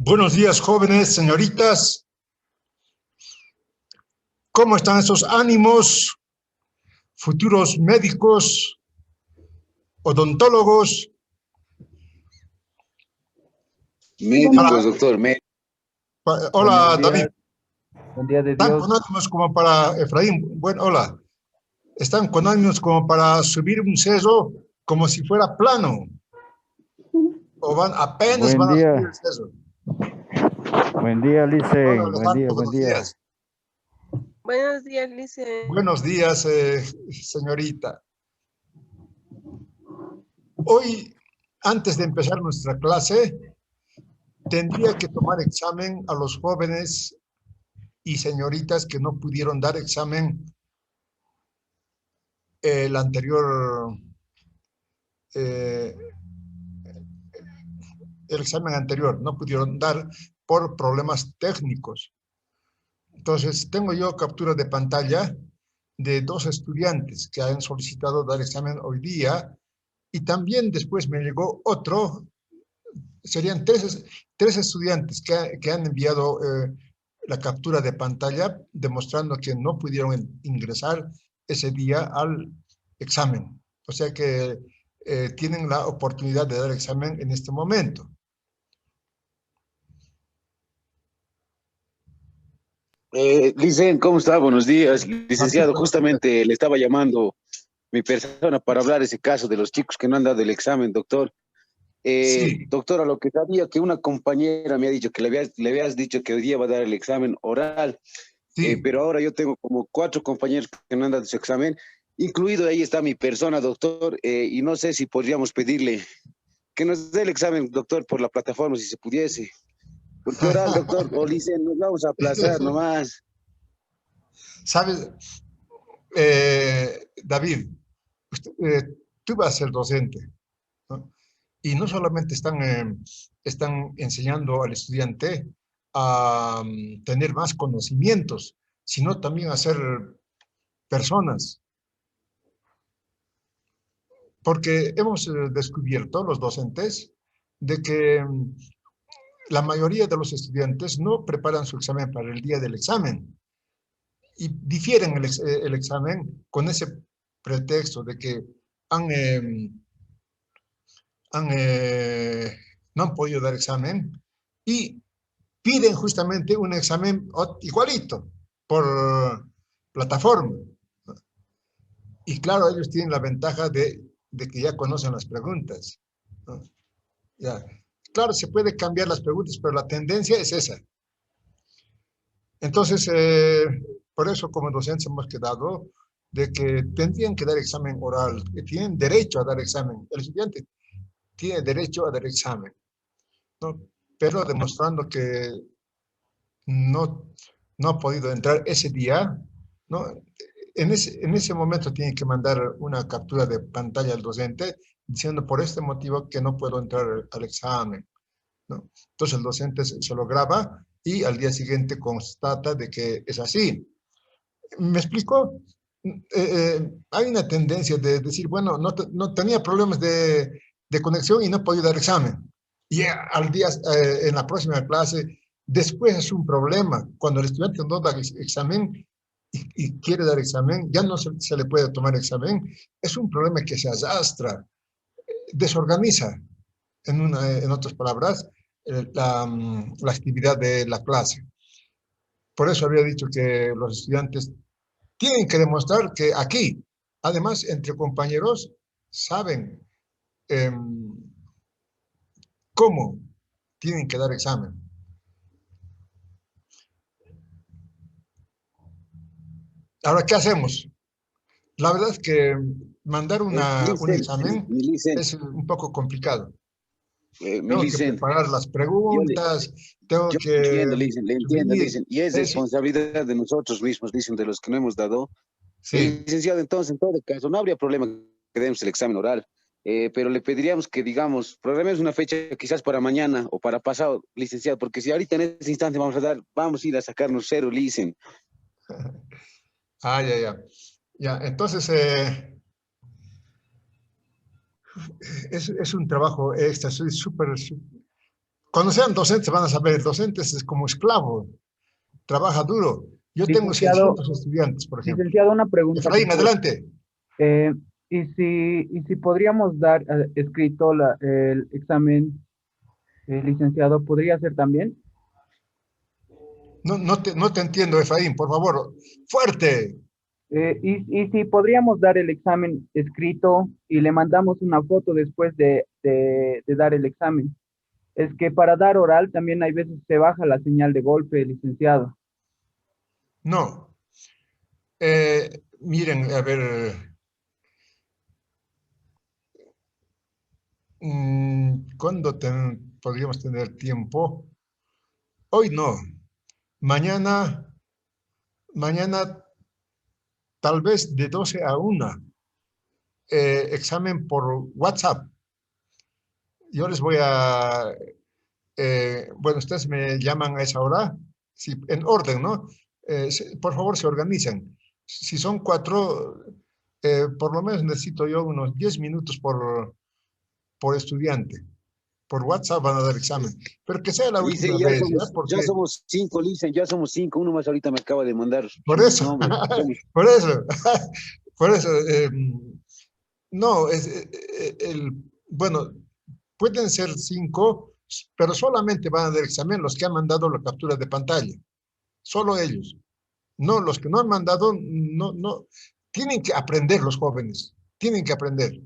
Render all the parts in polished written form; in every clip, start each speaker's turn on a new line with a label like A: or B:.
A: Buenos días, jóvenes, señoritas. ¿Cómo están esos ánimos? Futuros médicos, odontólogos.
B: Médicos, doctor.
A: Hola, David.
C: Buen día de
A: ¿Están
C: Dios.
A: con ánimos como para, Efraín? Bueno, hola. ¿Están con ánimos como para subir un cerro como si fuera plano? ¿O apenas
C: Buen
A: van a
C: día.
A: subir el cerro?
C: Buen día,
A: Hola,
C: Lice. Buen
A: Alejandro,
C: día, buen
A: buenos
C: día.
A: días.
D: Buenos días, Lice.
A: Buenos días, señorita. Hoy, antes de empezar nuestra clase, tendría que tomar examen a los jóvenes y señoritas que no pudieron dar examen el examen anterior, no pudieron dar por problemas técnicos. Entonces, tengo yo captura de pantalla de 2 estudiantes que han solicitado dar examen hoy día y también después me llegó otro, serían tres estudiantes que han enviado la captura de pantalla demostrando que no pudieron ingresar ese día al examen. O sea que tienen la oportunidad de dar examen en este momento.
B: Licen, ¿cómo está? Buenos días. Licenciado, justamente le estaba llamando mi persona para hablar ese caso de los chicos que no han dado el examen, doctor.
A: Sí.
B: Doctora, lo que sabía que una compañera me ha dicho que le habías dicho que hoy día va a dar el examen oral,
A: Sí.
B: pero ahora yo tengo como 4 compañeros que no han dado su examen, incluido ahí está mi persona, doctor, y no sé si podríamos pedirle que nos dé el examen, doctor, por la plataforma, si se pudiese. Porque oral, doctor, o Licen, nos vamos a aplazar nomás.
A: ¿Sabes, David? Tú vas a ser docente, ¿no? Y no solamente están enseñando al estudiante a tener más conocimientos, sino también a ser personas. Porque hemos descubierto, los docentes, de que la mayoría de los estudiantes no preparan su examen para el día del examen y difieren el examen con ese pretexto de que no han podido dar examen y piden justamente un examen igualito por plataforma. Y claro, ellos tienen la ventaja de que ya conocen las preguntas, ¿no? Ya. Claro, se puede cambiar las preguntas, pero la tendencia es esa. Entonces, por eso como docentes hemos quedado de que tendrían que dar examen oral, que tienen derecho a dar examen. El estudiante tiene derecho a dar examen, ¿no? Pero demostrando que no ha podido entrar ese día, ¿no? En ese momento tiene que mandar una captura de pantalla al docente diciendo por este motivo que no puedo entrar al examen, ¿no? Entonces el docente se lo graba y al día siguiente constata de que es así. ¿Me explico? Hay una tendencia de decir, bueno, no tenía problemas de conexión y no podía dar examen. Y al día, en la próxima clase, después es un problema. Cuando el estudiante no da examen y quiere dar examen, ya no se le puede tomar examen. Es un problema que se arrastra, desorganiza, en otras palabras, la actividad de la clase. Por eso había dicho que los estudiantes tienen que demostrar que aquí, además, entre compañeros, saben eh, cómo tienen que dar examen. Ahora, ¿qué hacemos? La verdad es que mandar un examen es un poco complicado. Tengo que preparar las preguntas, tengo que...
B: Entiendo, le entiendo, dicen, y es responsabilidad de nosotros mismos, dicen, de los que no hemos dado.
A: Sí.
B: Licenciado, entonces, en todo caso, no habría problema que demos el examen oral, pero le pediríamos que, digamos, programemos una fecha quizás para mañana o para pasado, licenciado, porque si ahorita en este instante vamos a ir a sacarnos 0, licen.
A: Ya, entonces... es un trabajo extra, soy súper, Cuando sean docentes van a saber, docentes es como esclavo, trabaja duro. Yo tengo
C: Licenciado,
A: 600 estudiantes, por ejemplo.
C: licenciado, una pregunta.
A: Efraín, adelante.
C: Eh, y si podríamos dar escrito el examen, licenciado, ¿podría ser también?
A: No te entiendo, Efraín, por favor. Fuerte.
C: Y si podríamos dar el examen escrito y le mandamos una foto después de dar el examen. Es que para dar oral también hay veces se baja la señal de golpe, licenciado.
A: No. Miren, a ver, ¿cuándo podríamos tener tiempo? Hoy no. Mañana, mañana tal vez de 12 a 1. Examen por WhatsApp. Yo les voy a, bueno, ustedes me llaman a esa hora, sí, en orden, ¿no? Por favor, se organizan. Si son 4, por lo menos necesito yo unos 10 minutos por estudiante. Por WhatsApp van a dar examen. Pero que sea la
B: Licen,
A: última vez, ¿ya?
B: ya
A: Porque
B: somos 5, Licen, ya somos 5. Uno más ahorita me acaba de mandar
A: por
B: sus
A: eso,
B: nombres.
A: por eso, por eso, no, bueno, pueden ser 5, pero solamente van a dar examen los que han mandado la captura de pantalla. Solo ellos. No, los que no han mandado, no. Tienen que aprender los jóvenes. Tienen que aprender.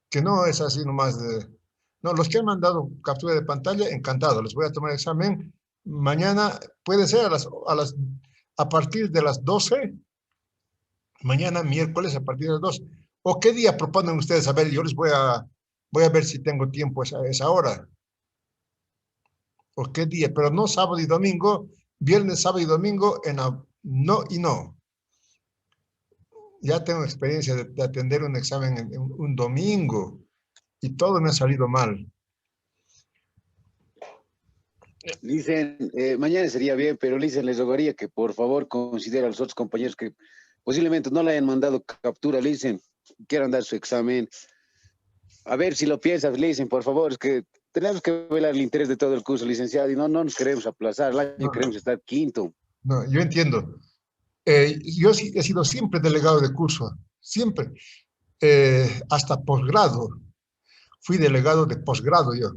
A: Que no es así nomás de... No, los que han mandado captura de pantalla, encantado. Les voy a tomar examen. Mañana puede ser a partir de las 12. Mañana miércoles a partir de las 2. ¿O qué día proponen ustedes? A ver, yo les voy a ver si tengo tiempo esa hora. ¿O qué día? Pero no sábado y domingo, viernes, sábado y domingo, no y no. Ya tengo experiencia de atender un examen en un domingo y todo me ha salido mal.
B: Licen, mañana sería bien, pero Licen, les rogaría que por favor considere a los otros compañeros que posiblemente no le hayan mandado captura, Licen, quieran dar su examen. A ver si lo piensas, Licen, por favor, es que tenemos que velar el interés de todo el curso, licenciado, y no nos queremos aplazar, el año
A: No,
B: queremos estar quinto.
A: no, yo entiendo. Yo he sido siempre delegado de curso, siempre. Hasta posgrado. Fui delegado de posgrado yo.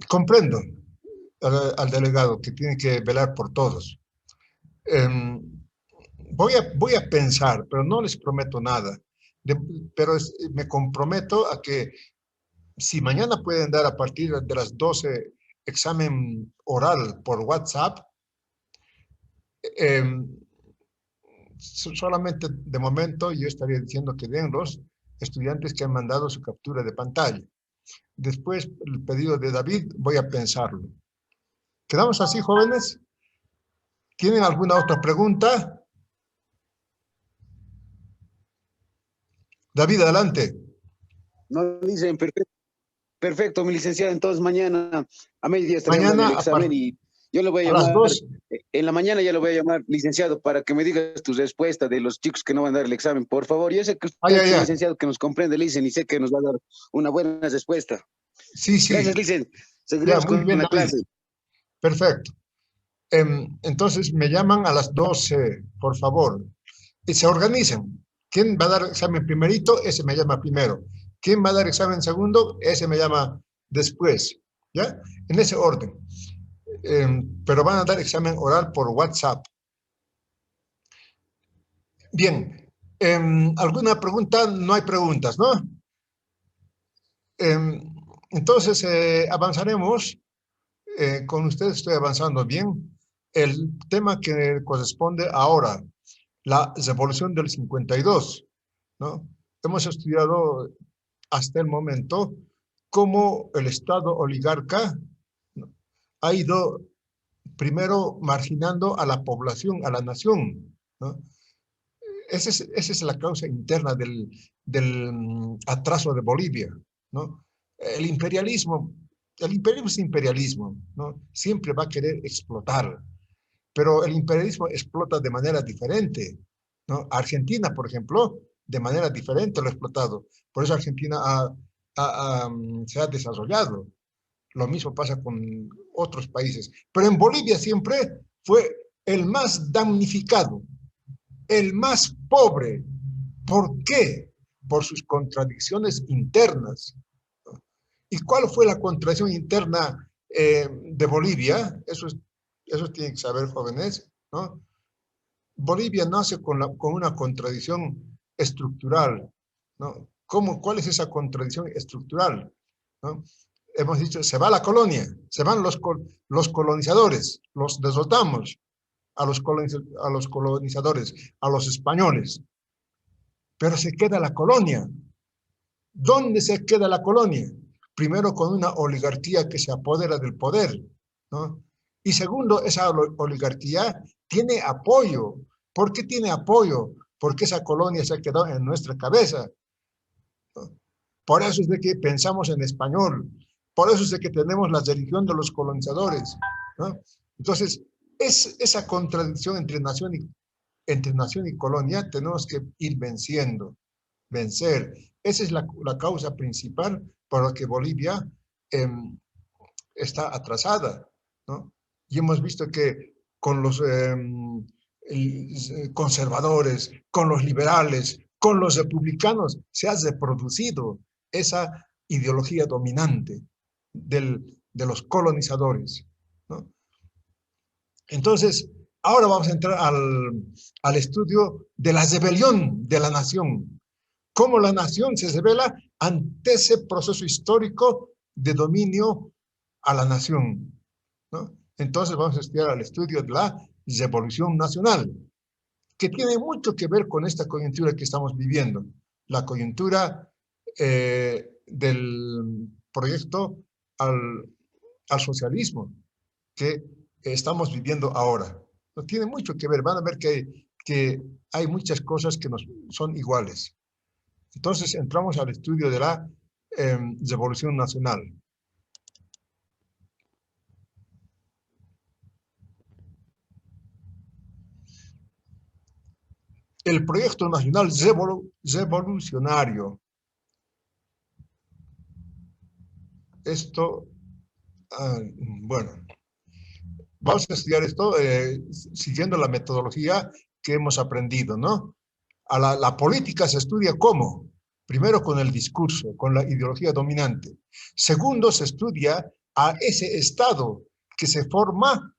A: Comprendo al delegado que tiene que velar por todos. Voy a pensar, pero no les prometo nada. Pero me comprometo a que si mañana pueden dar a partir de las 12 examen oral por WhatsApp, solamente de momento yo estaría diciendo que den los estudiantes que han mandado su captura de pantalla. Después, el pedido de David, voy a pensarlo. ¿Quedamos así, jóvenes? ¿Tienen alguna otra pregunta? David, adelante.
B: No, Licen, perfecto, perfecto, mi licenciado, entonces mañana a mediodía estaríamos dando
A: Mañana
B: el examen y yo le voy a
A: a las
B: llamar,
A: 2.
B: en la mañana ya lo voy a llamar, licenciado, para que me digas tu respuesta de los chicos que no van a dar el examen, por favor. Yo sé que usted es un
A: Ya.
B: licenciado que nos comprende, Licen, y sé que nos va a dar una buena respuesta.
A: Sí.
B: Gracias, Licen.
A: Ya,
B: Seguiremos
A: muy
B: con
A: bien,
B: la
A: David.
B: clase.
A: Perfecto. Entonces, me llaman a las 12, por favor. Y se organizan. ¿Quién va a dar examen primerito? Ese me llama primero. ¿Quién va a dar examen segundo? Ese me llama después. ¿Ya? En ese orden. Pero van a dar examen oral por WhatsApp. Bien. ¿Alguna pregunta? No hay preguntas, ¿no? Entonces, avanzaremos. Con ustedes estoy avanzando bien. El tema que corresponde ahora, la revolución del 52, ¿no? Hemos estudiado hasta el momento cómo el Estado oligarca, ¿no?, ha ido primero marginando a la población, a la nación, ¿no? Esa es la causa interna del atraso de Bolivia, ¿no? El imperialismo, el imperialismo es imperialismo, ¿no? Siempre va a querer explotar, pero el imperialismo explota de manera diferente, ¿no? Argentina, por ejemplo, de manera diferente lo ha explotado. Por eso Argentina se ha desarrollado. Lo mismo pasa con otros países. Pero en Bolivia siempre fue el más damnificado, el más pobre. ¿Por qué? Por sus contradicciones internas. ¿Y cuál fue la contradicción interna de Bolivia? Eso tienen que saber, jóvenes, ¿no? Bolivia nace con una contradicción estructural, ¿no? ¿Cuál es esa contradicción estructural? ¿No? Hemos dicho, se va la colonia, se van los colonizadores, los derrotamos a los colonizadores, a los españoles, pero se queda la colonia. ¿Dónde se queda la colonia? Primero, con una oligarquía que se apodera del poder, ¿no? Y segundo, esa oligarquía tiene apoyo. ¿Por qué tiene apoyo? Porque esa colonia se ha quedado en nuestra cabeza, ¿no? Por eso es de que pensamos en español. Por eso es de que tenemos la religión de los colonizadores, ¿no? Entonces, esa contradicción entre nación y colonia tenemos que ir venciendo, vencer. Esa es la causa principal por la que Bolivia eh, está atrasada, ¿no? Y hemos visto que con los conservadores, con los liberales, con los republicanos, se ha reproducido esa ideología dominante de los colonizadores, ¿no? Entonces, ahora vamos a entrar al estudio de la rebelión de la nación. Cómo la nación se revela ante ese proceso histórico de dominio a la nación, ¿no? Entonces vamos a estudiar el estudio de la revolución nacional, que tiene mucho que ver con esta coyuntura que estamos viviendo, la coyuntura del proyecto al socialismo que estamos viviendo ahora. No tiene mucho que ver, van a ver que hay muchas cosas que nos son iguales. Entonces entramos al estudio de la revolución nacional. El proyecto nacional revolucionario. Esto, bueno, vamos a estudiar esto siguiendo la metodología que hemos aprendido, ¿no? La política se estudia ¿cómo? Primero con el discurso, con la ideología dominante. Segundo, se estudia a ese Estado que se forma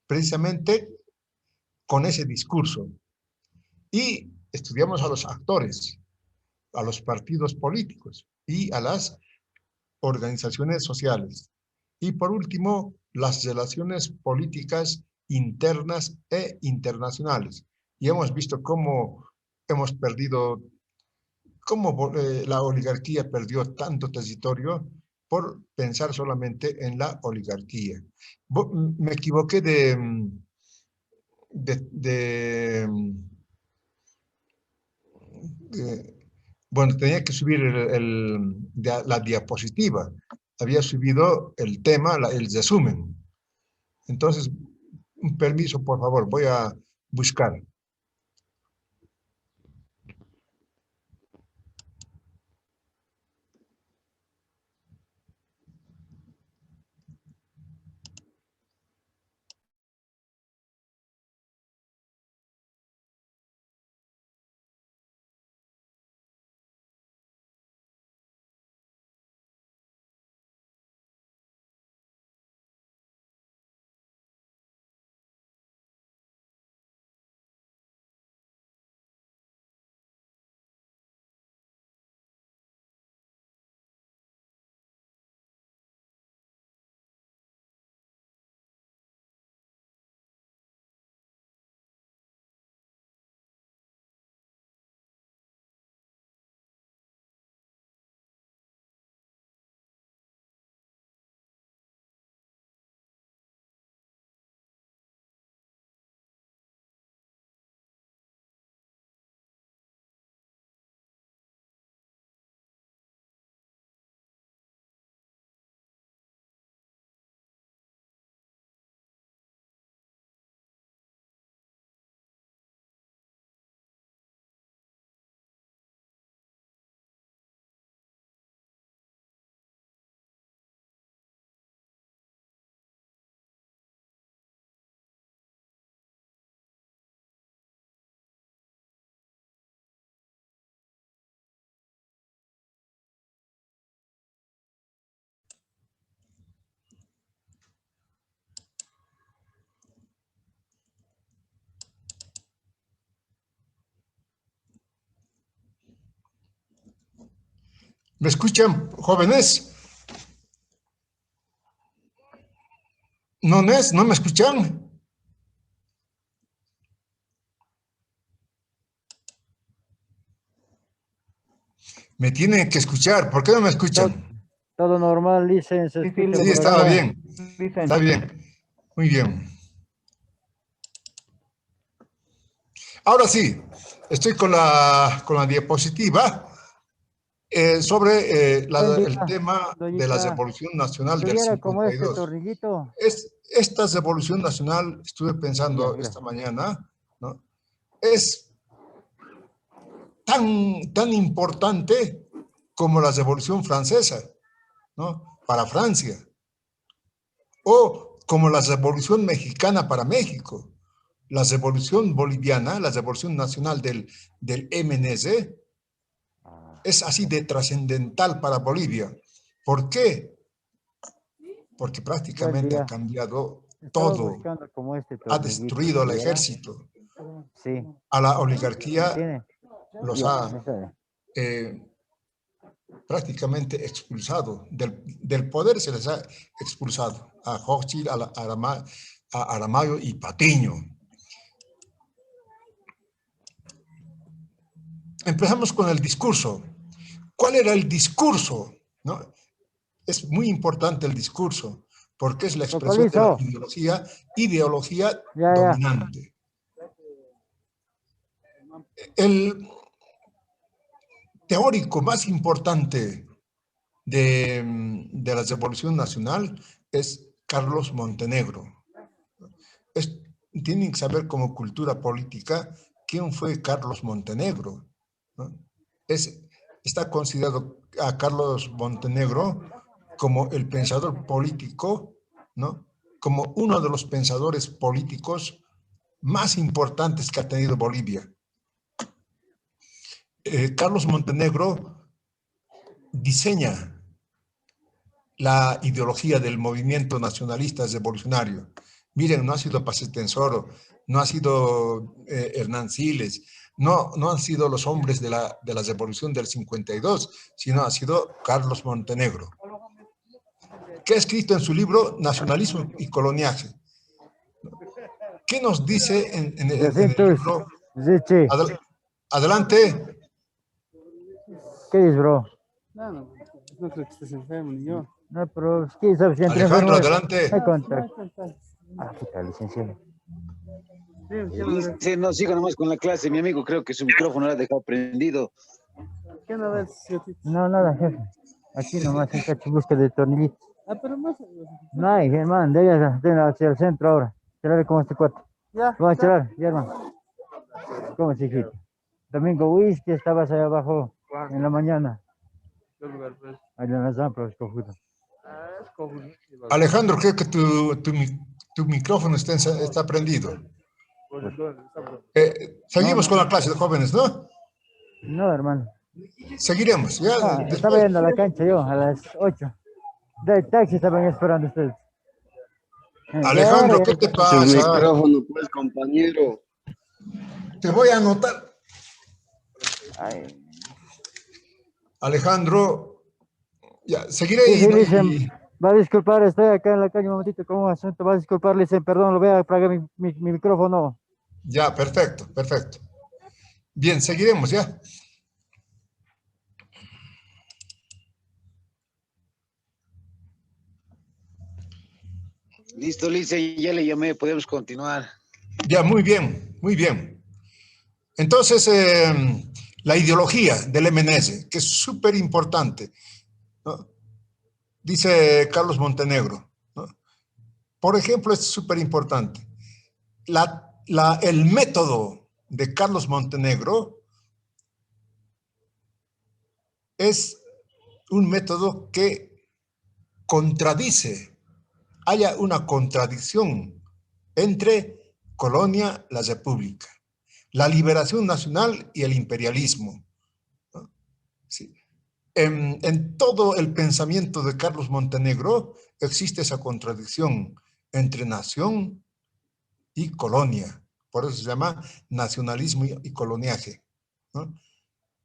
A: precisamente con ese discurso. Y estudiamos a los actores, a los partidos políticos y a las organizaciones sociales. Y por último, las relaciones políticas internas e internacionales. Y hemos visto cómo hemos perdido, cómo la oligarquía perdió tanto territorio por pensar solamente en la oligarquía. Me equivoqué de bueno, tenía que subir la diapositiva. Había subido el tema, el resumen. Entonces, un permiso, por favor, voy a buscar. ¿Me escuchan, jóvenes? ¿No me escuchan? Me tienen que escuchar. ¿Por qué no me escuchan?
E: Todo normal, Licen, se
C: Sí, sí,
E: escucha
A: Sí,
E: por
A: estaba
E: acá.
A: bien.
C: Dicen.
A: Está bien. Muy bien. Ahora sí, estoy con la diapositiva sobre el
E: Doñita,
A: tema de la
E: doñita,
A: Revolución Nacional del
E: ¿tuviera como este
A: 52.
E: tornillito?
A: Esta Revolución Nacional, estuve
E: Ya,
A: pensando esta
E: gracias.
A: mañana, ¿no? Es tan importante como la Revolución Francesa, ¿no? Para Francia, o como la Revolución Mexicana para México, la Revolución Boliviana, la Revolución Nacional del MNC, es así de trascendental para Bolivia. ¿Por qué? Porque
E: Buen
A: prácticamente ha
E: día.
A: cambiado
E: Estaba
A: todo,
E: buscando como este
A: ha
E: tornillito,
A: destruido al
E: ¿tuviera?
A: ejército,
E: Sí.
A: a la oligarquía
E: ¿Tiene?
A: los
E: Ya,
A: ha
E: me sale.
A: prácticamente expulsado, del poder se les ha expulsado a Hochschild, a Aramayo y Patiño. Empezamos con el discurso. ¿Cuál era el discurso? ¿No? Es muy importante el discurso, porque es la expresión de la
E: Cocolizo.
A: ideología
E: Ya.
A: dominante. El teórico más importante de la Revolución Nacional es Carlos Montenegro. Tienen que saber como cultura política quién fue Carlos Montenegro, ¿no? Está considerado a Carlos Montenegro como el pensador político, ¿no? Como uno de los pensadores políticos más importantes que ha tenido Bolivia. Carlos Montenegro diseña la ideología del movimiento nacionalista revolucionario. Miren, no ha sido Paz Tensoro, no ha sido Hernán Siles, no han sido los hombres de la revolución del 52, sino ha sido Carlos Montenegro, que ha escrito en su libro Nacionalismo y Coloniaje. ¿Qué nos dice en el libro?
E: Zichi.
A: Adelante.
E: ¿Qué dices, bro?
F: No creo que estés enfermo ni yo.
E: No, pero ¿quién sabe si entre
A: Alejandro,
E: enfermos?
A: adelante.
E: Me cuenta. Aquí está, licenciado.
B: Dice, no, siga nomás con la clase, mi amigo, creo que su micrófono lo ha dejado prendido.
F: ¿Qué no ves?
E: No, nada, jefe. Aquí nomás en cacho busca de tornillito.
F: Pero más.
E: No hay, hermano, de allá hacia el centro ahora. Cerrar como este cuatro.
F: Ya.
E: Vamos a cerrar, ya, hermano. ¿Cómo se hijito? Domingo Whisky, estabas allá abajo en la mañana. Allá en la zampa, escojudo.
A: Alejandro, creo que tu micrófono está prendido. Seguimos con la clase de jóvenes, ¿no?
E: No, hermano.
A: Seguiremos, ¿ya?
E: Ah, estaba
A: Después,
E: yendo a la cancha yo a las 8. De taxi estaban esperando ustedes.
A: Alejandro, ¿qué te
G: Su
A: pasa?
G: micrófono, pues, compañero.
A: Te voy a anotar.
E: Ay.
A: Alejandro, ya, seguiré
E: Sí,
A: y,
E: Licen, va a disculpar, estoy acá en la calle un momentito, ¿cómo asunto? Va a disculpar, Licen, perdón, lo voy a apagar mi micrófono.
A: ya, perfecto, perfecto. Bien, seguiremos, ¿ya?
B: Listo, Lice, ya le llamé, podemos continuar.
A: Ya, muy bien, muy bien. Entonces, la ideología del MNS, que es súper importante, ¿no? Dice Carlos Montenegro, ¿no? Por ejemplo, es súper importante. El método de Carlos Montenegro es un método que contradice, haya una contradicción entre colonia, la república, la liberación nacional y el imperialismo, ¿no? Sí. En todo el pensamiento de Carlos Montenegro existe esa contradicción entre nación y colonia. Por eso se llama nacionalismo y coloniaje, ¿no?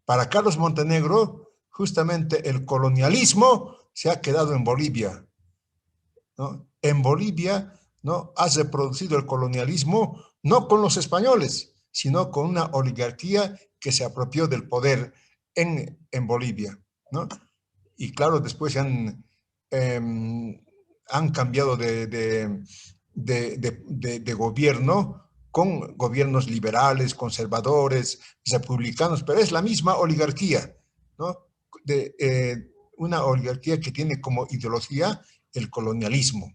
A: Para Carlos Montenegro, justamente el colonialismo se ha quedado en Bolivia, ¿no? En Bolivia, ¿no?, ha reproducido el colonialismo no con los españoles, sino con una oligarquía que se apropió del poder en Bolivia, ¿no? Y claro, después han cambiado de gobierno con gobiernos liberales, conservadores, republicanos, pero es la misma oligarquía, ¿no? Una oligarquía que tiene como ideología el colonialismo.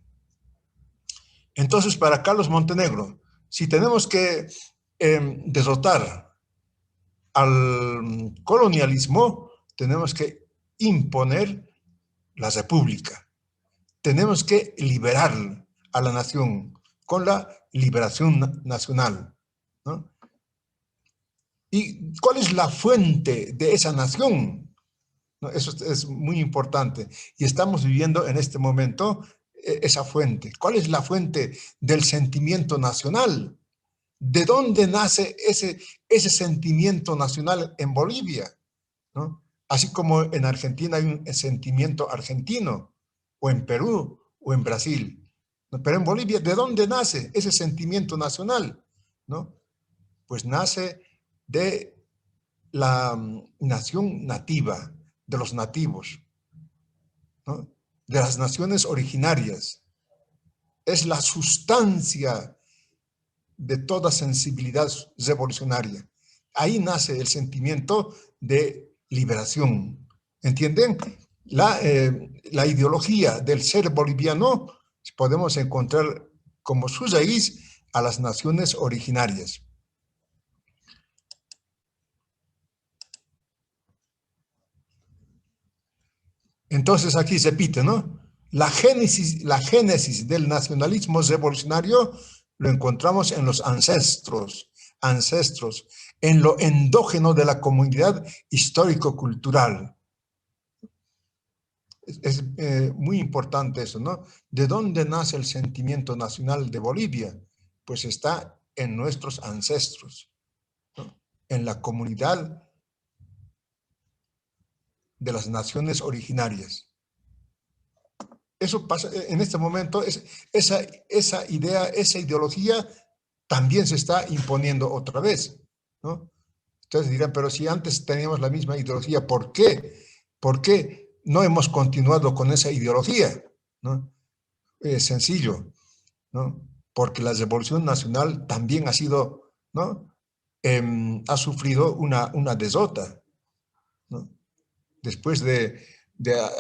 A: Entonces, para Carlos Montenegro, si tenemos que derrotar al colonialismo, tenemos que imponer la república. Tenemos que liberar a la nación con la liberación nacional, ¿no? ¿Y cuál es la fuente de esa nación? ¿No? Eso es muy importante. Y estamos viviendo en este momento esa fuente. ¿Cuál es la fuente del sentimiento nacional? ¿De dónde nace ese sentimiento nacional en Bolivia, ¿no? Así como en Argentina hay un sentimiento argentino, o en Perú, o en Brasil. ¿No? Pero en Bolivia, ¿de dónde nace ese sentimiento nacional? ¿No? Pues nace de la nación nativa, de los nativos, ¿no?, de las naciones originarias. Es la sustancia de toda sensibilidad revolucionaria. Ahí nace el sentimiento de liberación. ¿Entienden? La ideología del ser boliviano podemos encontrar como su raíz a las naciones originarias. Entonces aquí se repite, ¿no? La génesis del nacionalismo revolucionario lo encontramos en los ancestros, en lo endógeno de la comunidad histórico-cultural. Es muy importante eso, ¿no? ¿De dónde nace el sentimiento nacional de Bolivia? Pues está en nuestros ancestros, ¿no?, en la comunidad de las naciones originarias. Eso pasa en este momento, esa idea, esa ideología también se está imponiendo otra vez, ¿no? Ustedes dirán, pero si antes teníamos la misma ideología, ¿por qué? ¿Por qué no hemos continuado con esa ideología? ¿No? Es sencillo, ¿no? Porque la Revolución Nacional también ha sido, ¿no?, ha sufrido una derrota, ¿no? Después de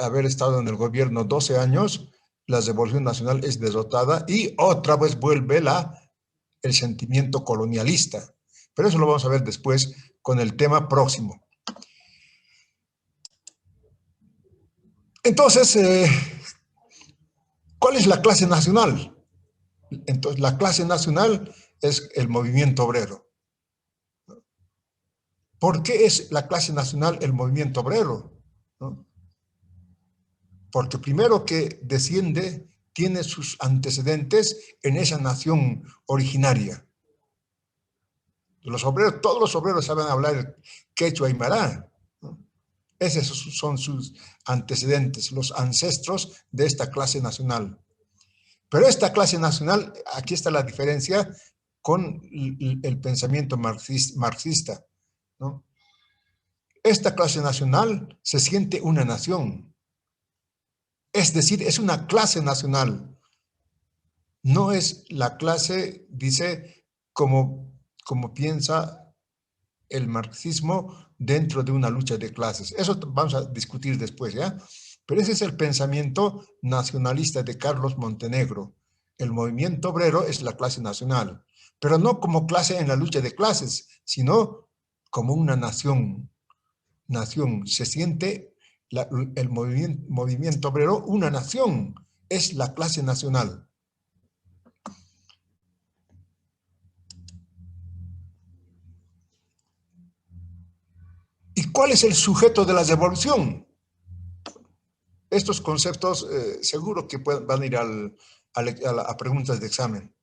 A: haber estado en el gobierno 12 años, la Revolución Nacional es derrotada y otra vez vuelve el sentimiento colonialista. Pero eso lo vamos a ver después con el tema próximo. Entonces, ¿cuál es la clase nacional? Entonces, la clase nacional es el movimiento obrero. ¿Por qué es la clase nacional el movimiento obrero? ¿No? Porque primero que desciende, tiene sus antecedentes en esa nación originaria. Los obreros, todos los obreros saben hablar quechua aymara, ¿no? Esos son sus antecedentes, los ancestros de esta clase nacional. Pero esta clase nacional, aquí está la diferencia con el pensamiento marxista, ¿no? Esta clase nacional se siente una nación. Es decir, es una clase nacional. No es la clase, dice, como piensa el marxismo dentro de una lucha de clases. Eso vamos a discutir después, ¿ya? Pero ese es el pensamiento nacionalista de Carlos Montenegro. El movimiento obrero es la clase nacional, pero no como clase en la lucha de clases, sino como una nación. Se siente el movimiento obrero una nación, es la clase nacional. ¿Y cuál es el sujeto de la revolución? Estos conceptos seguro que van a ir a preguntas de examen,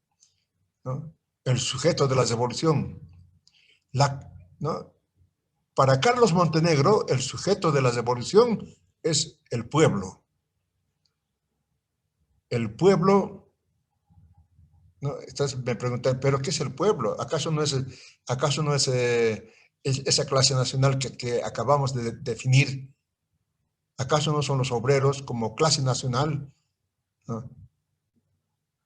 A: ¿no? El sujeto de la revolución, ¿no?, para Carlos Montenegro, el sujeto de la revolución es el pueblo. El pueblo, ¿no? Entonces me preguntan, ¿pero qué es el pueblo? ¿Acaso no es esa clase nacional que acabamos de definir? ¿Acaso no son los obreros como clase nacional? ¿No?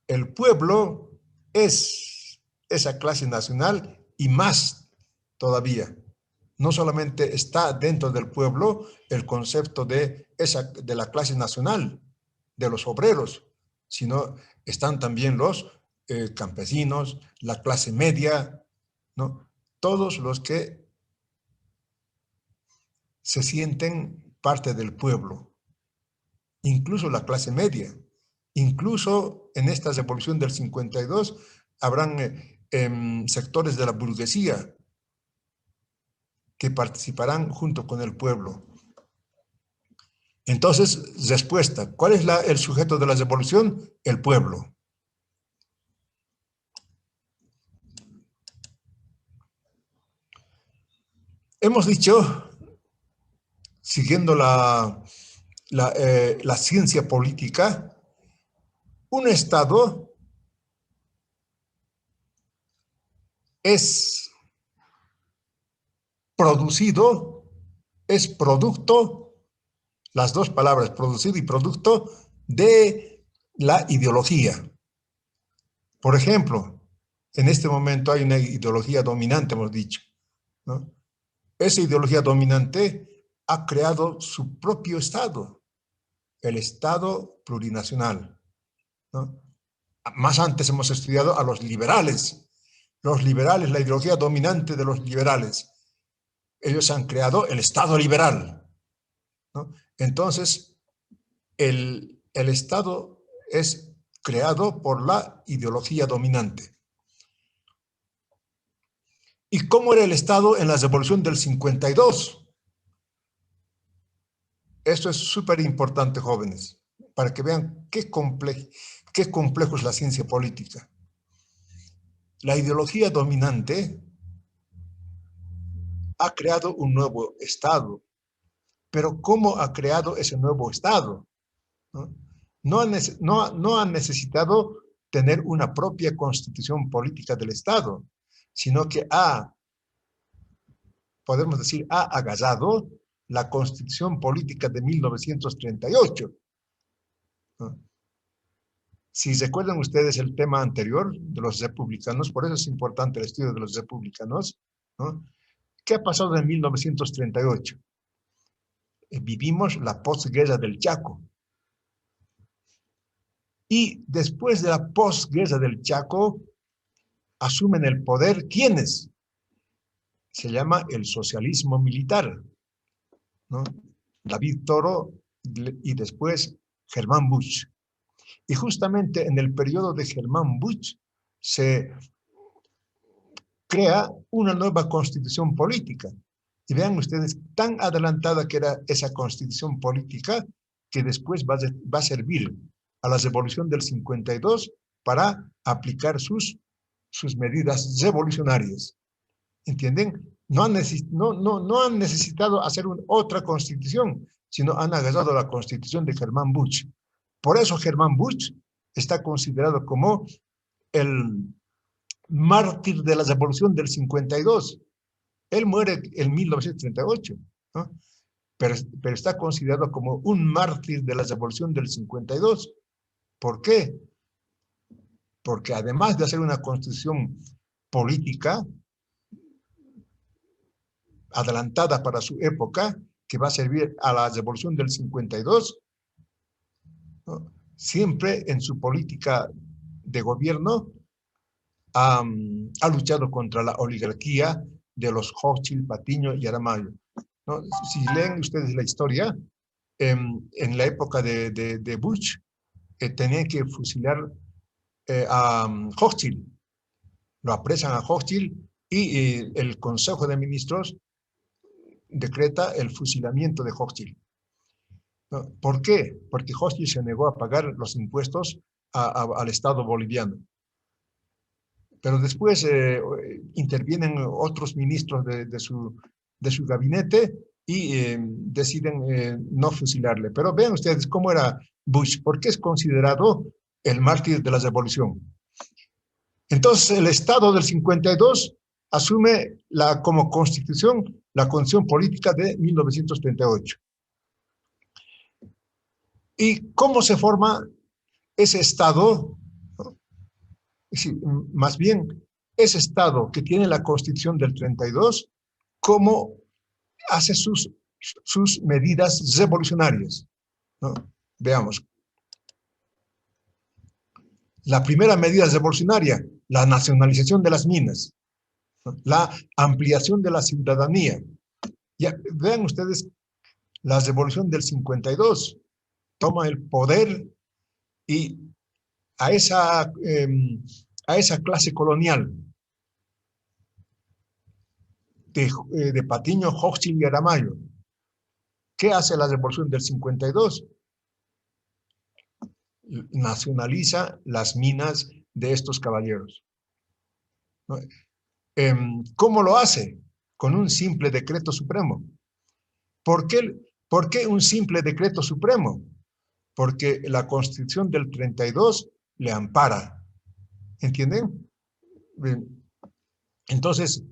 A: El pueblo es esa clase nacional y más todavía. No solamente está dentro del pueblo el concepto de la clase nacional, de los obreros, sino están también los campesinos, la clase media, ¿no? Todos los que se sienten parte del pueblo, incluso la clase media. Incluso en esta revolución del 52 habrán sectores de la burguesía que participarán junto con el pueblo. Entonces, respuesta, ¿cuál es el sujeto de la revolución? El pueblo. Hemos dicho, siguiendo la ciencia política, un Estado es producido, es producto, las dos palabras, producido y producto, de la ideología. Por ejemplo, en este momento hay una ideología dominante, hemos dicho, ¿no? Esa ideología dominante ha creado su propio Estado, el Estado plurinacional, ¿no? Más antes hemos estudiado a los liberales. Los liberales, la ideología dominante de los liberales. Ellos han creado el Estado liberal, ¿no? Entonces, el Estado es creado por la ideología dominante. ¿Y cómo era el Estado en la Revolución del 52? Esto es súper importante, jóvenes, para que vean qué complejo es la ciencia política. La ideología dominante ha creado un nuevo Estado. Pero ¿cómo ha creado ese nuevo Estado? No ha necesitado tener una propia constitución política del Estado, sino que podemos decir, ha agarrado la constitución política de 1938. Si recuerdan ustedes el tema anterior de los republicanos, por eso es importante el estudio de los republicanos, ¿no? ¿Qué ha pasado en 1938? Vivimos la posguerra del Chaco. Y después de la posguerra del Chaco, asumen el poder, ¿quiénes? Se llama el socialismo militar, ¿no? David Toro y después Germán Busch. Y justamente en el periodo de Germán Busch se crea una nueva constitución política. Y vean ustedes, tan adelantada que era esa constitución política, que después va a servir a la revolución del 52 para aplicar sus medidas revolucionarias. ¿Entienden? No han necesitado hacer otra constitución, sino han agarrado la constitución de Germán Busch. Por eso Germán Busch está considerado como el mártir de la revolución del 52. Él muere en 1938, ¿no? Pero está considerado como un mártir de la revolución del 52. ¿Por qué? Porque además de hacer una constitución política adelantada para su época, que va a servir a la revolución del 52, ¿no? Siempre en su política de gobierno ha luchado contra la oligarquía de los Hochschild, Patiño y Aramayo, ¿no? Si leen ustedes la historia, en la época de Bush, tenían que fusilar a Hochschild. Lo apresan a Hochschild y el Consejo de Ministros decreta el fusilamiento de Hochschild, ¿no? ¿Por qué? Porque Hochschild se negó a pagar los impuestos al Estado boliviano. Pero después intervienen otros ministros de su de su gabinete y deciden no fusilarle. Pero vean ustedes cómo era Bush, porque es considerado el mártir de la revolución. Entonces, el Estado del 52 asume como constitución la Constitución Política de 1938. ¿Y cómo se forma ese Estado? Sí, más bien, ese Estado que tiene la Constitución del 32, ¿cómo hace sus medidas revolucionarias? ¿No? Veamos. La primera medida revolucionaria, la nacionalización de las minas, ¿no? La ampliación de la ciudadanía. Ya, vean ustedes, la revolución del 52 toma el poder y a esa clase colonial de Patiño, Hochschild y Aramayo. ¿Qué hace la revolución del 52? Nacionaliza las minas de estos caballeros. ¿No? ¿Cómo lo hace? Con un simple decreto supremo. ¿Por qué un simple decreto supremo? Porque la Constitución del 32 le ampara. ¿Entienden? Entonces,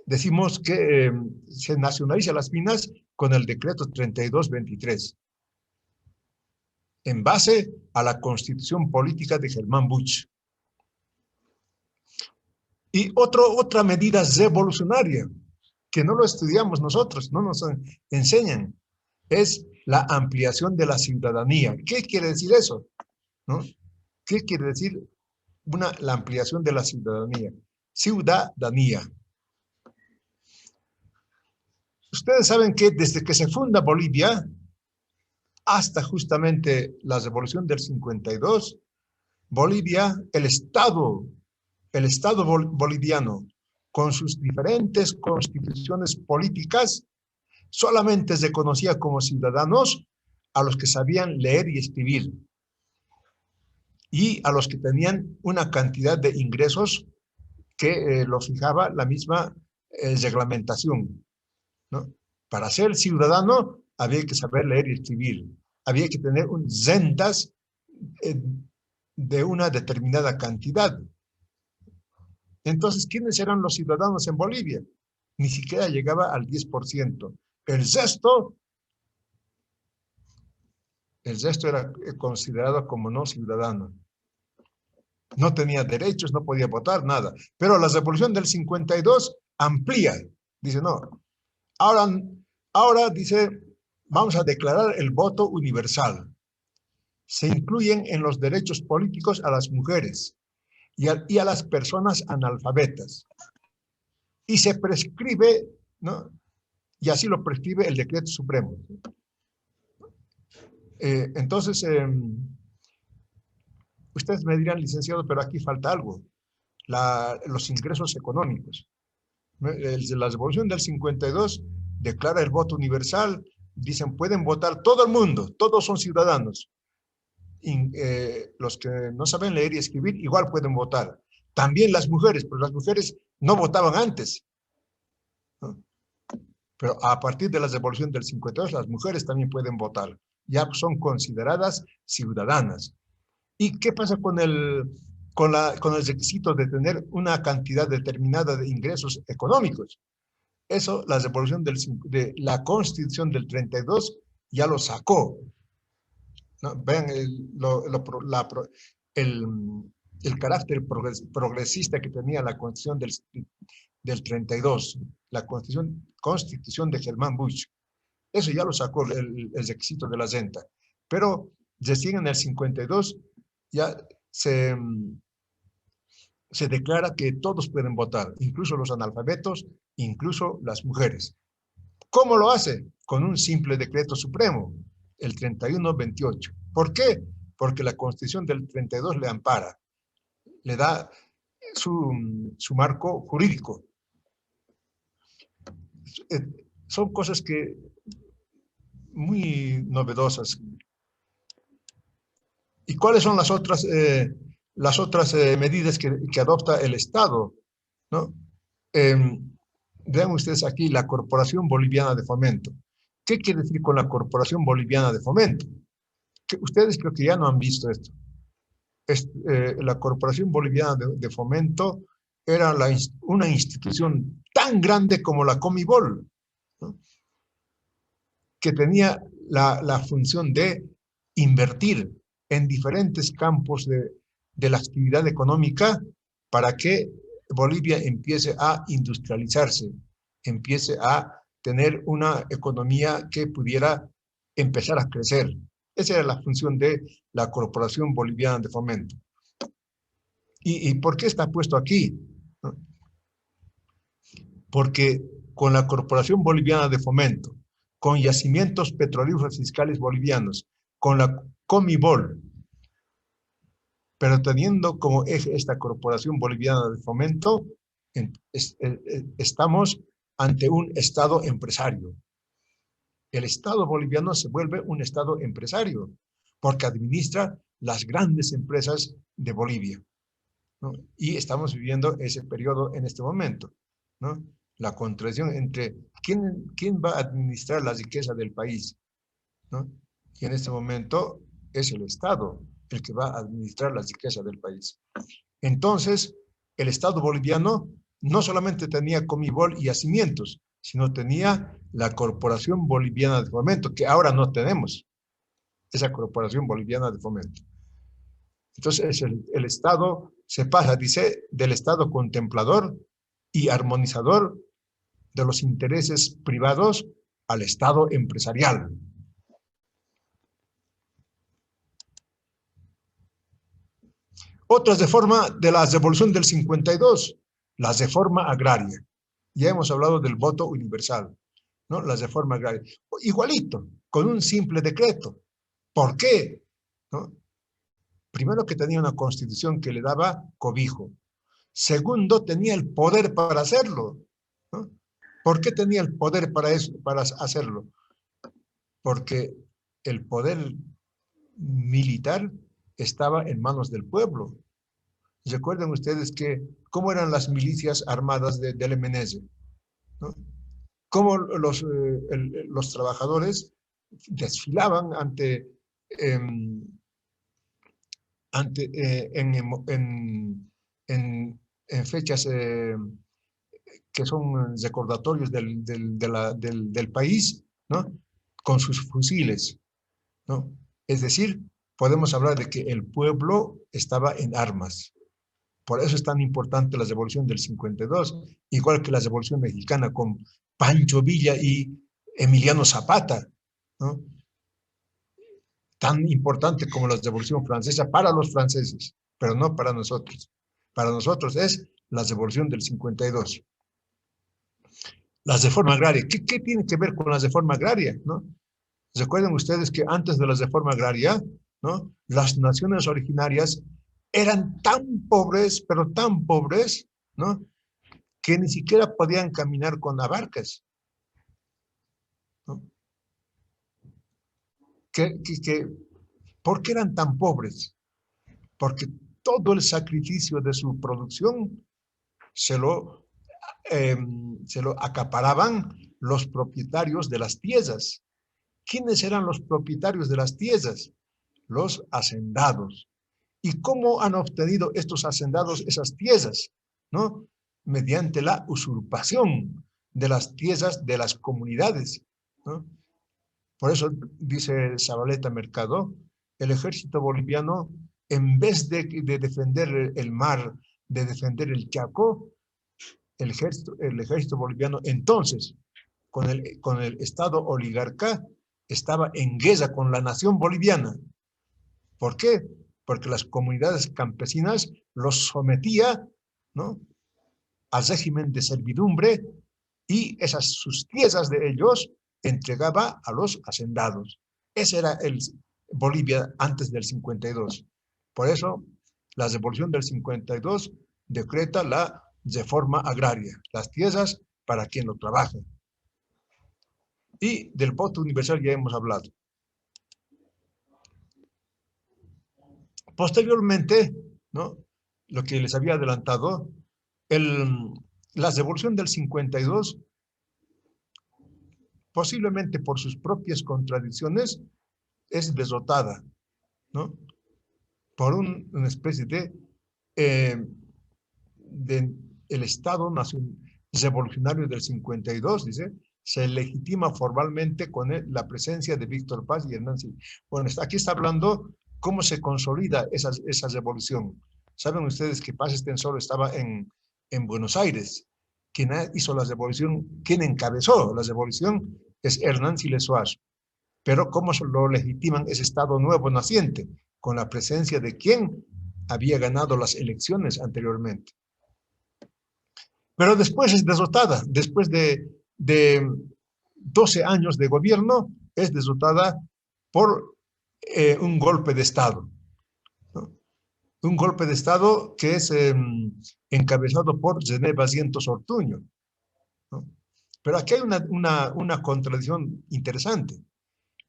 A: decimos que se nacionaliza las minas con el decreto 32-23, en base a la Constitución Política de Germán Busch. Y otra medida revolucionaria, que no lo estudiamos nosotros, no nos enseñan, es la ampliación de la ciudadanía. ¿Qué quiere decir eso? ¿No? ¿Qué quiere decir la ampliación de la ciudadanía? Ciudadanía. Ustedes saben que desde que se funda Bolivia hasta justamente la revolución del 52, Bolivia, el Estado boliviano, con sus diferentes constituciones políticas, solamente se conocía como ciudadanos a los que sabían leer y escribir y a los que tenían una cantidad de ingresos que lo fijaba la misma reglamentación, ¿no? Para ser ciudadano había que saber leer y escribir, había que tener rentas de una determinada cantidad. Entonces, ¿quiénes eran los ciudadanos en Bolivia? Ni siquiera llegaba al 10%. El resto era considerado como no ciudadano. No tenía derechos, no podía votar, nada. Pero la revolución del 52 amplía. Dice, no, ahora dice, vamos a declarar el voto universal. Se incluyen en los derechos políticos a las mujeres y a las personas analfabetas. Y se prescribe, ¿no? Y así lo prescribe el decreto supremo. Entonces, ustedes me dirán, licenciado, pero aquí falta algo. Los ingresos económicos. La revolución del 52 declara el voto universal, dicen, pueden votar todo el mundo, todos son ciudadanos. Los que no saben leer y escribir igual pueden votar. También las mujeres, pero las mujeres no votaban antes, ¿no? Pero a partir de la revolución del 52, las mujeres también pueden votar. Ya son consideradas ciudadanas. ¿Y qué pasa con el requisito de tener una cantidad determinada de ingresos económicos? Eso, la revolución de la Constitución del 32 ya lo sacó, ¿no? Vean el carácter progresista que tenía la Constitución del 32, la Constitución de Germán Busch. Eso ya lo sacó el requisito de la renta. Pero recién en el 52 ya se declara que todos pueden votar, incluso los analfabetos, incluso las mujeres. ¿Cómo lo hace? Con un simple decreto supremo, el 31-28. ¿Por qué? Porque la Constitución del 32 le ampara, le da su marco jurídico. Son cosas que muy novedosas. ¿Y cuáles son las otras medidas que adopta el Estado, ¿no? vean ustedes aquí la Corporación Boliviana de Fomento. ¿Qué quiere decir con la Corporación Boliviana de Fomento? Que ustedes creo que ya no han visto esto. La Corporación Boliviana de Fomento era una institución tan grande como la Comibol, ¿no? Que tenía la función de invertir en diferentes campos de la actividad económica para que Bolivia empiece a industrializarse, empiece a tener una economía que pudiera empezar a crecer. Esa era la función de la Corporación Boliviana de Fomento. ¿Y por qué está puesto aquí? ¿No? Porque con la Corporación Boliviana de Fomento, con yacimientos petrolíferos fiscales bolivianos, con la Comibol, pero teniendo como eje esta Corporación Boliviana de Fomento, estamos ante un Estado empresario. El Estado boliviano se vuelve un Estado empresario, porque administra las grandes empresas de Bolivia, ¿no? Y estamos viviendo ese periodo en este momento, ¿no? La contradicción entre quién va a administrar la riqueza del país, ¿no? Y en este momento es el Estado el que va a administrar la riqueza del país. Entonces, el Estado boliviano no solamente tenía Comibol y yacimientos, sino tenía la Corporación Boliviana de Fomento, que ahora no tenemos, esa Corporación Boliviana de Fomento. Entonces, el Estado se pasa, dice, del Estado contemplador y armonizador de los intereses privados al Estado empresarial. Otras de forma de la revolución del 52, la reforma agraria. Ya hemos hablado del voto universal, ¿no? La reforma agraria. Igualito, con un simple decreto. ¿Por qué? ¿No? Primero, que tenía una constitución que le daba cobijo. Segundo, tenía el poder para hacerlo, ¿no? ¿Por qué tenía el poder para hacerlo? Porque el poder militar estaba en manos del pueblo. Recuerden ustedes cómo eran las milicias armadas del MNS, ¿no? Cómo los trabajadores desfilaban en fechas que son recordatorios del país, ¿no? Con sus fusiles, ¿no? Es decir, podemos hablar de que el pueblo estaba en armas. Por eso es tan importante la revolución del 52, igual que la revolución mexicana con Pancho Villa y Emiliano Zapata, ¿no? Tan importante como la revolución francesa para los franceses, pero no para nosotros. Para nosotros es la revolución del 52. La reforma agraria. ¿Qué tiene que ver con la reforma agraria, ¿no? Recuerden ustedes que antes de la reforma agraria, ¿no? Las naciones originarias eran tan pobres, pero tan pobres, ¿no? Que ni siquiera podían caminar con abarcas, ¿no? ¿Por qué eran tan pobres? Porque todo el sacrificio de su producción se lo acaparaban los propietarios de las tierras. ¿Quiénes eran los propietarios de las tierras? Los hacendados. ¿Y cómo han obtenido estos hacendados esas tierras? ¿No? Mediante la usurpación de las tierras de las comunidades, ¿no? Por eso dice Zabaleta Mercado, el ejército boliviano, en vez de defender el mar, de defender el Chaco, el ejército boliviano entonces, con el Estado oligarca, estaba en guerra con la nación boliviana. ¿Por qué? Porque las comunidades campesinas los sometía, ¿no?, al régimen de servidumbre, y sus tierras de ellos entregaba a los hacendados. Ese era el Bolivia antes del 52. Por eso, la revolución del 52 decreta la reforma agraria, las tierras para quien lo trabaja. Y del voto universal ya hemos hablado. Posteriormente, ¿no?, lo que les había adelantado, la revolución del 52, posiblemente por sus propias contradicciones, es derrotada, ¿no? Por una especie de el Estado revolucionario del 52, dice, se legitima formalmente con la presencia de Víctor Paz y Hernán Siles. Bueno, aquí está hablando cómo se consolida esa revolución. Saben ustedes que Paz Estenssoro estaba en Buenos Aires. Quien hizo la revolución, quien encabezó la revolución es Hernán Siles Suazo. Pero ¿cómo lo legitiman ese Estado nuevo naciente? Con la presencia de quien había ganado las elecciones anteriormente. Pero después es derrotada, después de 12 años de gobierno, es derrotada por un golpe de Estado, ¿no? Un golpe de Estado que es encabezado por René Basientos Ortuño, ¿no? Pero aquí hay una contradicción interesante.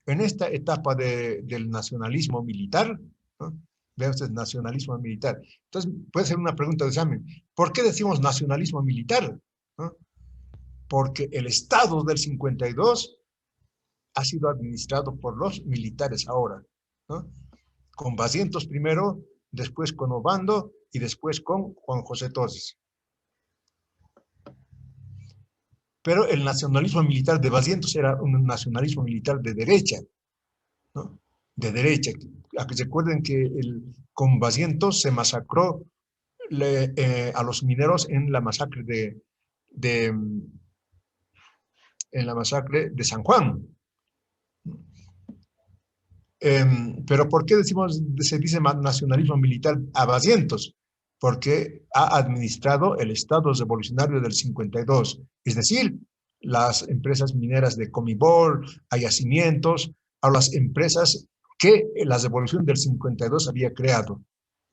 A: En esta etapa del nacionalismo militar, ¿no? Vean ustedes, nacionalismo militar. Entonces, puede ser una pregunta de examen. ¿Por qué decimos nacionalismo militar? ¿No? Porque el Estado del 52 ha sido administrado por los militares ahora, ¿no? Con Basientos primero, después con Obando y después con Juan José Toses. Pero el nacionalismo militar de Basientos era un nacionalismo militar de derecha, ¿no? De derecha. A que se acuerden que con Basientos se masacró a los mineros en la masacre en la masacre de San Juan. Pero ¿por qué se dice nacionalismo militar a Basientos? Porque ha administrado el Estado revolucionario del 52, es decir, las empresas mineras de Comibol, a yacimientos, a las empresas que la revolución del 52 había creado.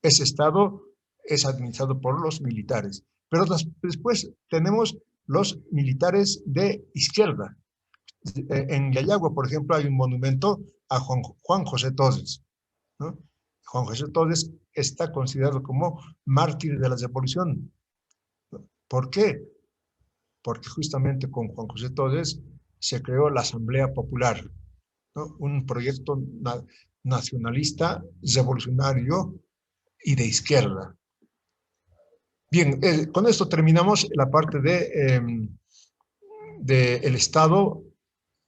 A: Ese Estado es administrado por los militares. Pero después tenemos los militares de izquierda. En Yayagua, por ejemplo, hay un monumento a Juan José Toses, ¿no? Juan José Toses está considerado como mártir de la revolución. ¿Por qué? Porque justamente con Juan José Toses se creó la Asamblea Popular, ¿no? Un proyecto nacionalista, revolucionario y de izquierda. Bien, con esto terminamos la parte del Estado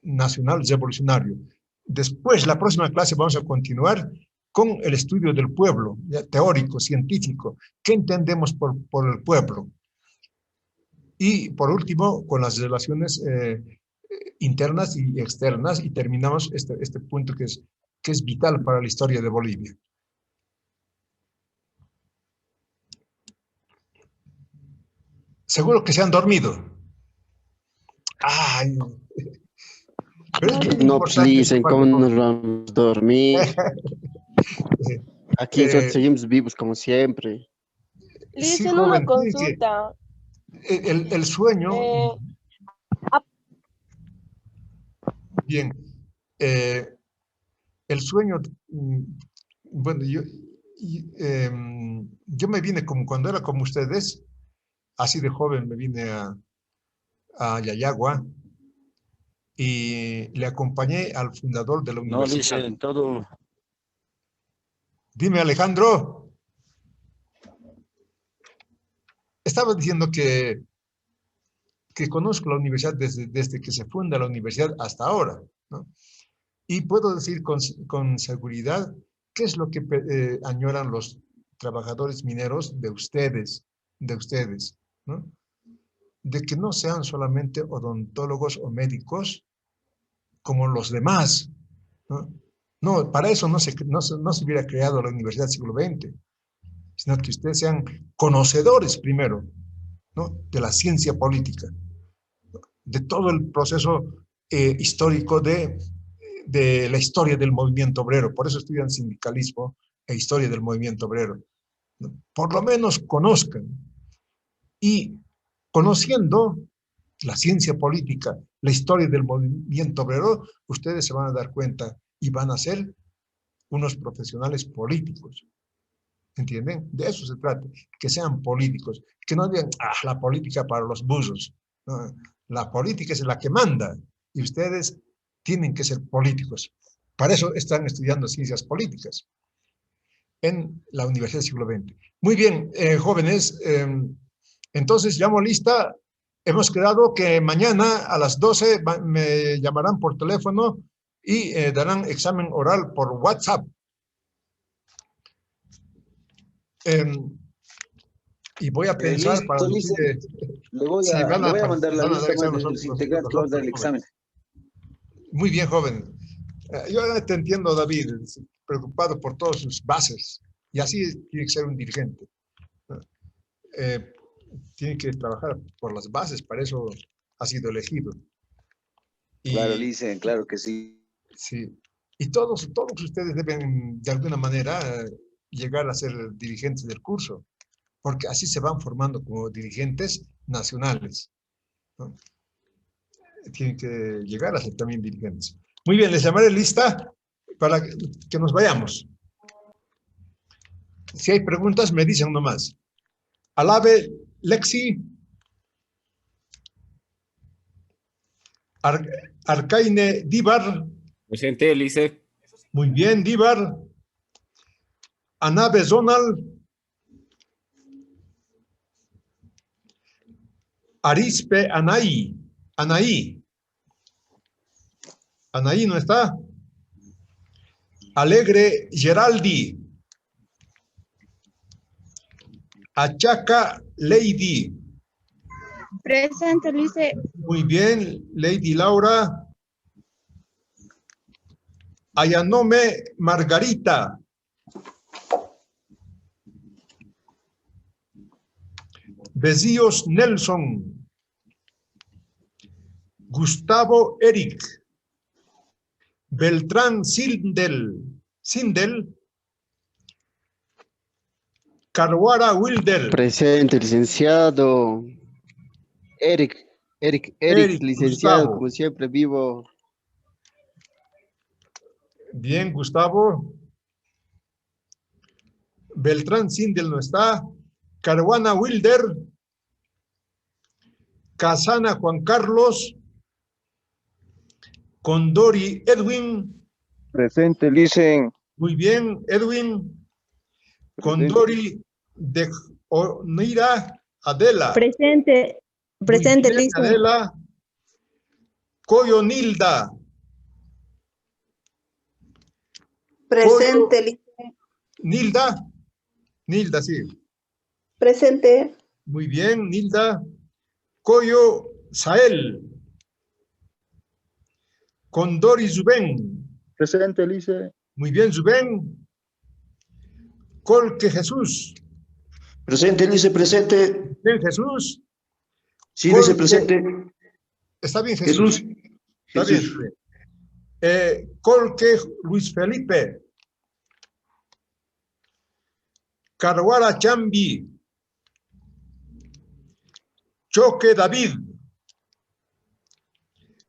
A: Nacional Revolucionario. Después, la próxima clase vamos a continuar con el estudio del pueblo, teórico, científico. ¿Qué entendemos por el pueblo? Y por último, con las relaciones internas y externas, y terminamos este punto que es vital para la historia de Bolivia. Seguro que se han dormido. Ay, pero es bien
H: No, pues
A: importante
H: dicen,
A: esta
H: ¿cómo
A: parte.
H: nos vamos a dormir? Aquí nosotros seguimos vivos como siempre.
A: Sí,
D: Dicen una
A: joven, tiene que,
D: consulta.
A: el sueño, bien, el sueño, bueno, yo me vine como cuando era como ustedes, así de joven me vine a Yayagua y le acompañé al fundador de la
H: No,
A: universidad.
H: dicen todo.
A: Dime, Alejandro. Estaba diciendo que conozco la universidad desde que se funda la universidad hasta ahora, ¿no? Y puedo decir con seguridad qué es lo que añoran los trabajadores mineros de ustedes, ¿no? De que no sean solamente odontólogos o médicos como los demás, ¿no? No, para eso no se hubiera creado la Universidad del siglo XX, sino que ustedes sean conocedores primero, ¿no? De la ciencia política, de todo el proceso histórico de la historia del movimiento obrero. Por eso estudian sindicalismo e historia del movimiento obrero, ¿no? Por lo menos conozcan. Y conociendo la ciencia política, la historia del movimiento obrero, ustedes se van a dar cuenta y van a ser unos profesionales políticos. ¿Entienden? De eso se trata, que sean políticos, que no digan, la política para los buzos. No, la política es la que manda y ustedes tienen que ser políticos. Para eso están estudiando ciencias políticas en la Universidad del Siglo XX. Muy bien, jóvenes, entonces llamo lista. Hemos quedado que mañana a las 12 me llamarán por teléfono y darán examen oral por WhatsApp. Y voy a pensar para decir,
B: le voy
A: si
B: a mandar la
A: van a dar
B: lista más
A: examen
B: de los integrantes que van a dar el examen.
A: Muy bien, joven. Yo te entiendo, David, preocupado por todas sus bases. Y así tiene que ser un dirigente. Tiene que trabajar por las bases, para eso ha sido elegido. Y,
B: claro, Licen, claro que sí.
A: Sí. Y todos ustedes deben, de alguna manera, llegar a ser dirigentes del curso, porque así se van formando como dirigentes nacionales, ¿no? Tienen que llegar a ser también dirigentes. Muy bien, les llamaré lista para que nos vayamos. Si hay preguntas, me dicen nomás. Alabe, Lexi. Arcaine, Díbar.
I: Presente, Lice.
A: Muy bien, Díbar. Anabe Zonal. Arispe Anaí. Anaí. Anaí no está. Alegre Geraldi. Achaca Lady.
J: Presente, Lice.
A: Muy bien, Lady Laura. Ayanome Margarita. Besíos Nelson. Gustavo Eric. Beltrán Sindel. Caruara Wilder.
H: Presente, licenciado. Eric, licenciado,
A: Gustavo.
H: como siempre, vivo.
A: Bien, Gustavo. Beltrán Sindel no está. Caruana Wilder. Casana Juan Carlos. Condori Edwin.
K: Presente, Licen.
A: Muy bien, Edwin. Condori de Onira Adela.
J: Presente,
A: Muy bien,
J: Lice.
A: Adela. Coyo Nilda.
L: Presente, Lice.
A: Nilda, sí.
L: Presente.
A: Muy bien, Nilda. Coyo Sael. Condori Zubén.
K: Presente, Lice.
A: Muy bien, Zubén. Colque Jesús.
M: Presente, Lice, presente.
A: Bien, Jesús.
M: Sí, Lice, presente.
A: Está bien, Jesús. Está
M: Jesús.
A: bien. Colque Luis Felipe. Caruara Chambi. Choque David.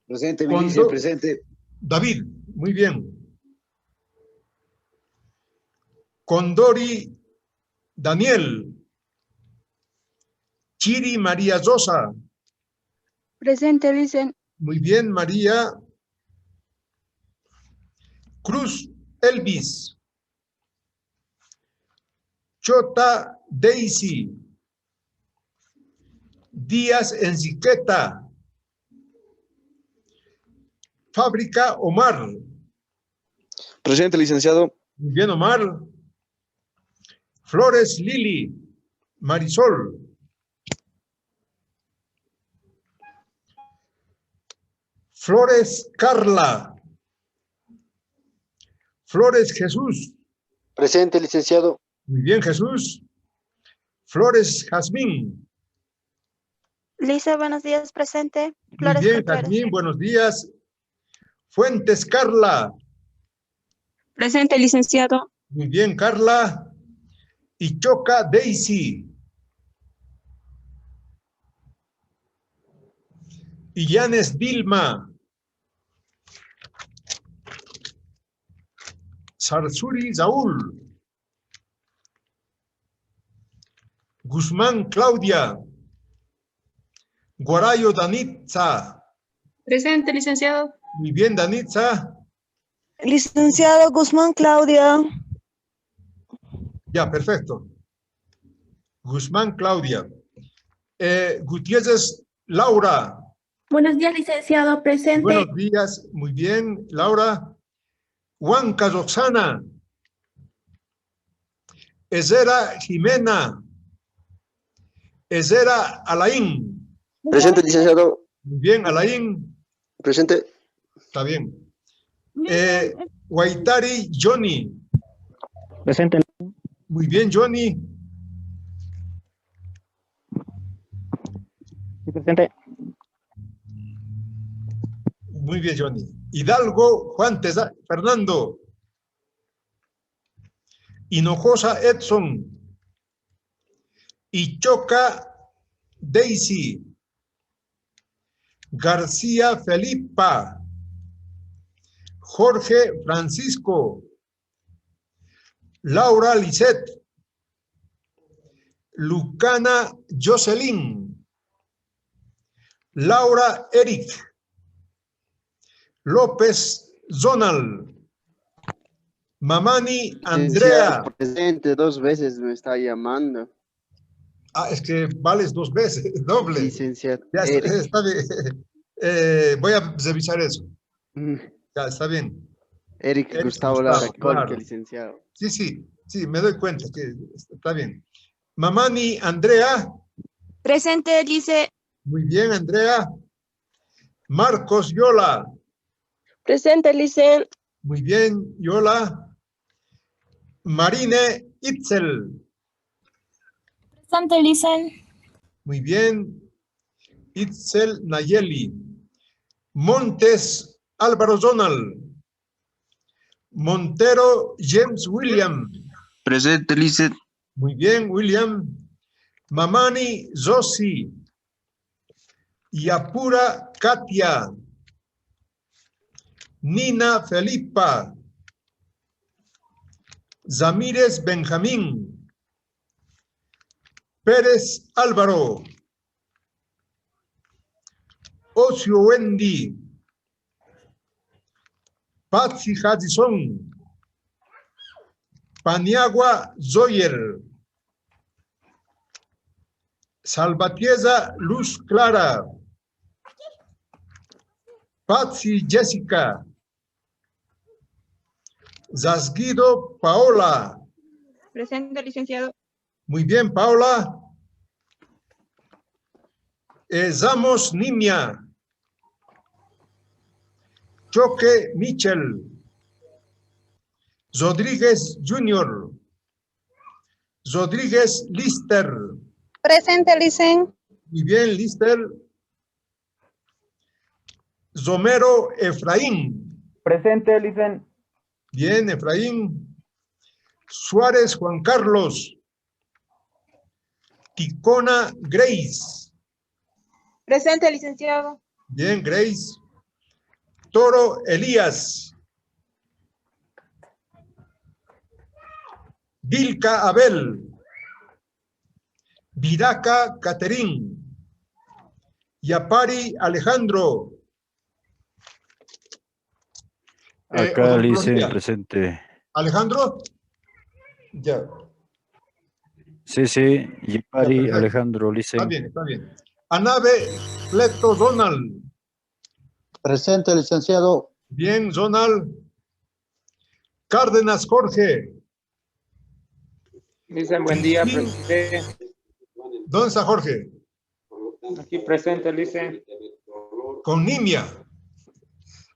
B: Presente, Lice, presente.
A: David, muy bien. Condori Daniel. Chiri María Sosa.
J: Presente, Lice.
A: Muy bien, María. Cruz Elvis. Chota Daisy. Díaz Enriqueta. Fábrica Omar.
K: Presente, licenciado.
A: Muy bien, Omar. Flores Lili. Marisol. Flores Carla. Flores Jesús.
M: Presente, licenciado.
A: Muy bien, Jesús. Flores Jazmín.
J: Lice, buenos días, presente.
A: Muy bien, Jazmín, buenos días. Fuentes Carla.
J: Presente, licenciado.
A: Muy bien, Carla. Y Choca Daisy. Y Yanes Dilma. Sarsuri Saúl. Guzmán Claudia. Guarayo Danitza.
J: Presente, licenciado.
A: Muy bien, Danitza.
L: Licenciado Guzmán Claudia.
A: Ya, perfecto. Guzmán Claudia. Gutiérrez Laura.
J: Buenos días, licenciado. Presente.
A: Buenos días, muy bien, Laura. Huanca Roxana. Ezera Jimena. Ezera Alain.
M: Presente, licenciado.
A: Muy bien, Alain.
M: Presente.
A: Está bien. Guaitari Johnny.
E: Presente.
A: Muy bien, Johnny.
E: Sí, presente.
A: Muy bien, Johnny. Hidalgo Juan Fernando. Hinojosa Edson. Ichoca Daisy. García Felipa. Jorge Francisco. Laura Lisette. Lucana Jocelyn. Laura Eric. López Zonal. Mamani Andrea.
H: Presente, 2 veces me está llamando.
A: Ah, es que vales 2 veces, doble.
H: Licenciado.
A: Ya
H: Eric.
A: está bien. Voy a revisar eso. Ya, está bien.
H: Eric Gustavo Lara Colque,
A: claro.
H: licenciado.
A: Sí, me doy cuenta que está bien. Mamani Andrea.
J: Presente, lice.
A: Muy bien, Andrea. Marcos Yola.
D: Presente, Licen.
A: Muy bien, Yola. Marine Itzel.
J: Presente, licen.
A: Muy bien. Itzel Nayeli. Montes Álvaro Zonal. Montero James William.
K: Presente, Lice.
A: Muy bien, William. Mamani Zosi. Yapura Katia. Nina Felipa. Zamírez Benjamín. Pérez Álvaro. Ocio Wendy. Patsy Hudson. Paniagua Zoyer. Salvatierra Luz Clara. Patsy Jessica. Zasguido Paola.
J: Presente, licenciado.
A: Muy bien, Paola. Zamos Nimia. Choque Michel. Rodríguez Jr. Rodríguez Lister.
L: Presente, Licen.
A: Muy bien, Lister. Romero Efraín.
C: Presente, licen.
A: Bien, Efraín. Suárez Juan Carlos. Ticona Grace.
J: Presente, licenciado.
A: Bien, Grace. Toro Elías. Vilca Abel. Viraca Caterín. Yapari Alejandro.
I: Acá, Lice,
A: odontología.
I: presente.
A: Alejandro. Ya.
I: Sí, Yapari,
A: perfecto.
I: Alejandro, Lice.
A: Está bien. Anabe Fleto Donald.
N: Presente, licenciado.
A: Bien, Donald. Cárdenas Jorge.
O: Dicen buen día,
A: Sí.
O: presidente.
A: ¿Dónde está Jorge?
O: Aquí presente, dice.
A: Con Nimia.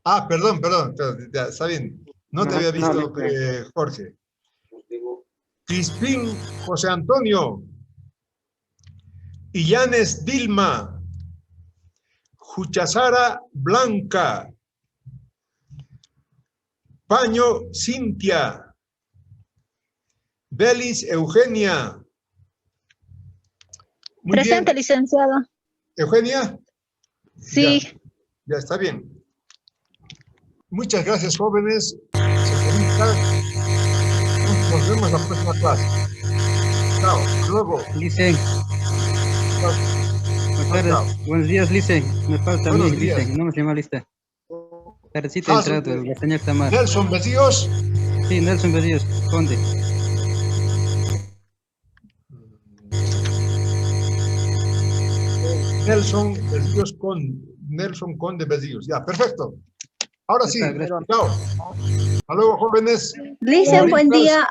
A: Ah, perdón, ya, está bien. No te había visto, Jorge. Crispín José Antonio. Illanes Dilma. Juchazara Blanca. Paño Cintia. Belis Eugenia. Muy
J: Presente,
A: bien.
J: licenciado.
A: Eugenia.
J: Sí.
A: Ya está bien. Muchas gracias, jóvenes. Señoritas. Nos vemos en la próxima clase. Chao. Luego.
F: Licen. Buenos días, Licen. Me falta a mí,
A: Buenos días.
F: Licen. No me llama lista. Carecita entrado, la señal está mal.
A: Nelson Bedíos.
F: Sí, Nelson Bedíos, Conde.
A: Nelson Conde Bedíos. Ya, perfecto. Ahora sí,
F: Gracias.
A: chao. Hasta luego, jóvenes.
L: Licen, buen día.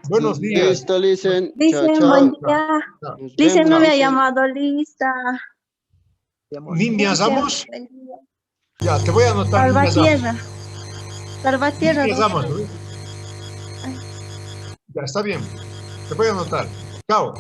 A: Buenos días.
M: Listo, Licen. Chao,
L: Licen,
M: chao.
L: buen día.
M: Nos
L: Licen, no
M: vemos,
L: me ha
M: Licen.
L: llamado lista.
A: Niñas Amos. Ya, te voy a anotar. Niñas Amos.
L: Salvatierra. Salvatierra.
A: Niñas Amos, ¿no? Ya, está bien. Te voy a anotar. Chao.